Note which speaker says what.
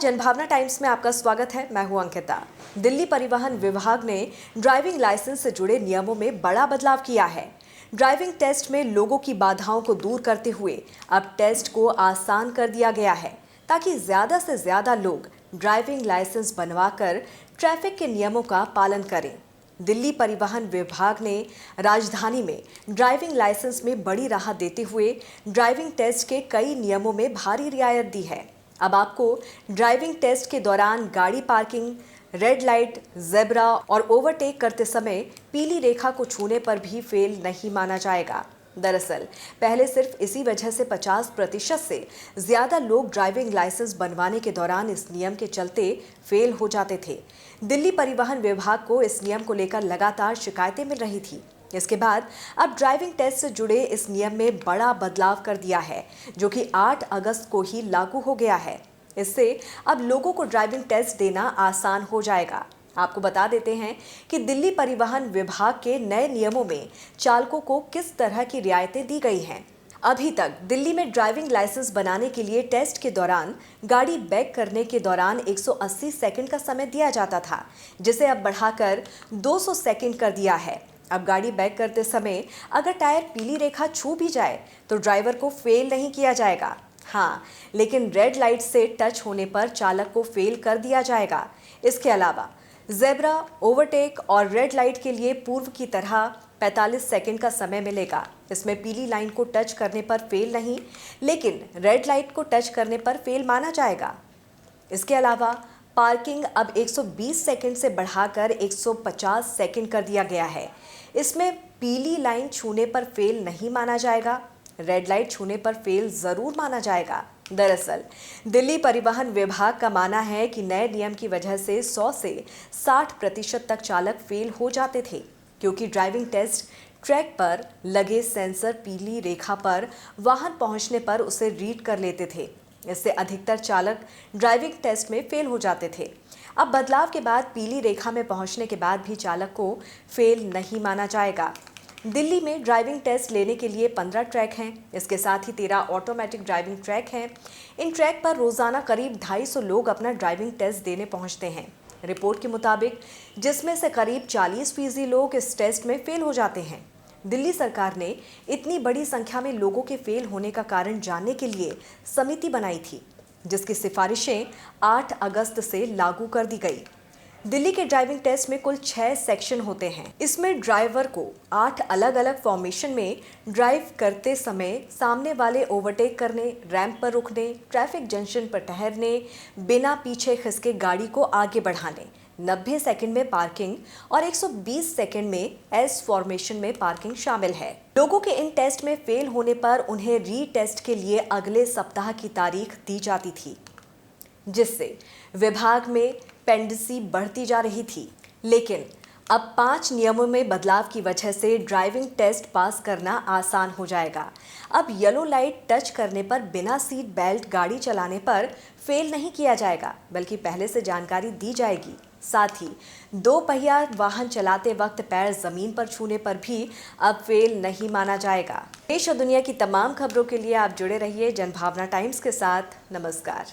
Speaker 1: जनभावना times में आपका स्वागत है। मैं हूं अंकिता। दिल्ली परिवहन विभाग ने ड्राइविंग लाइसेंस से जुड़े नियमों में बड़ा बदलाव किया है। ड्राइविंग टेस्ट में लोगों की बाधाओं को दूर करते हुए अब टेस्ट को आसान कर दिया गया है, ताकि ज्यादा से ज्यादा लोग ड्राइविंग लाइसेंस बनवाकर ट्रैफिक के नियमों का पालन करें। दिल्ली परिवहन विभाग ने राजधानी में ड्राइविंग लाइसेंस में बड़ी राहत देते हुए ड्राइविंग टेस्ट के कई नियमों में भारी रियायत दी है। अब आपको ड्राइविंग टेस्ट के दौरान गाड़ी पार्किंग, रेड लाइट, जेब्रा और ओवरटेक करते समय पीली रेखा को छूने पर भी फेल नहीं माना जाएगा। दरअसल पहले सिर्फ इसी वजह से 50% से ज्यादा लोग ड्राइविंग लाइसेंस बनवाने के दौरान इस नियम के चलते फेल हो जाते थे। दिल्ली परिवहन विभाग को इस नियम को लेकर लगातार शिकायतें मिल रही थी। इसके बाद अब ड्राइविंग टेस्ट से जुड़े इस नियम में बड़ा बदलाव कर दिया है, जो कि 8 अगस्त को ही लागू हो गया है। इससे अब लोगों को ड्राइविंग टेस्ट देना आसान हो जाएगा। आपको बता देते हैं कि दिल्ली परिवहन विभाग के नए नियमों में चालकों को किस तरह की रियायतें दी गई हैं। अभी तक दिल्ली में ड्राइविंग लाइसेंस बनाने के लिए टेस्ट के दौरान गाड़ी बैक करने के दौरान 180 सेकंड का समय दिया जाता था, जिसे अब बढ़ाकर 200 सेकंड कर दिया है। अब गाड़ी बैक करते समय अगर टायर पीली रेखा छू भी जाए तो ड्राइवर को फेल नहीं किया जाएगा। हाँ, लेकिन रेड लाइट से टच होने पर चालक को फेल कर दिया जाएगा। इसके अलावा जेब्रा, ओवरटेक और रेड लाइट के लिए पूर्व की तरह 45 सेकंड का समय मिलेगा। इसमें पीली लाइन को टच करने पर फेल नहीं, लेकिन रेड लाइट को टच करने पर फेल माना जाएगा। इसके अलावा पार्किंग अब 120 सेकंड से बढ़ाकर 150 सेकंड कर दिया गया है। इसमें पीली लाइन छूने पर फेल नहीं माना जाएगा, रेड लाइट छूने पर फेल जरूर माना जाएगा। दरअसल दिल्ली परिवहन विभाग का मानना है कि नए नियम की वजह से 100 से 60% तक चालक फेल हो जाते थे, क्योंकि ड्राइविंग टेस्ट ट्रैक पर लगे सेंसर पीली रेखा पर वाहन पहुंचने पर उसे रीड कर लेते थे। इससे अधिकतर चालक ड्राइविंग टेस्ट में फेल हो जाते थे। अब बदलाव के बाद पीली रेखा में पहुंचने के बाद भी चालक को फेल नहीं माना जाएगा। दिल्ली में ड्राइविंग टेस्ट लेने के लिए 15 ट्रैक हैं। इसके साथ ही 13 ऑटोमेटिक ड्राइविंग ट्रैक हैं। इन ट्रैक पर रोजाना करीब 250 लोग अपना ड्राइविंग टेस्ट देने पहुंचते हैं। रिपोर्ट के मुताबिक जिसमें से करीब 40% लोग इस टेस्ट में फेल हो जाते हैं। दिल्ली सरकार ने इतनी बड़ी संख्या में लोगों के फेल होने का कारण जानने के लिए समिति बनाई थी, जिसकी सिफारिशें 8 अगस्त से लागू कर दी गई। दिल्ली के ड्राइविंग टेस्ट में कुल 6 सेक्शन होते हैं। इसमें ड्राइवर को 8 अलग अलग फॉर्मेशन में ड्राइव करते समय सामने वाले ओवरटेक करने, रैंप पर रुकने, ट्रैफिक जंक्शन पर ठहरने, बिना पीछे खिसके गाड़ी को आगे बढ़ाने, 90 सेकंड में पार्किंग और 120 सेकंड में एस फॉर्मेशन में पार्किंग शामिल है। लोगों के इन टेस्ट में फेल होने पर उन्हें री टेस्ट के लिए अगले सप्ताह की तारीख दी जाती थी, जिससे विभाग में पेंडेंसी बढ़ती जा रही थी। लेकिन अब 5 नियमों में बदलाव की वजह से ड्राइविंग टेस्ट पास करना आसान हो जाएगा। अब येलो लाइट टच करने पर बिना सीट बेल्ट गाड़ी चलाने पर फेल नहीं किया जाएगा, बल्कि पहले से जानकारी दी जाएगी। साथ ही 2 पहिया वाहन चलाते वक्त पैर जमीन पर छूने पर भी अब फेल नहीं माना जाएगा। देश और दुनिया की तमाम खबरों के लिए आप जुड़े रहिए जनभावना टाइम्स के साथ। नमस्कार।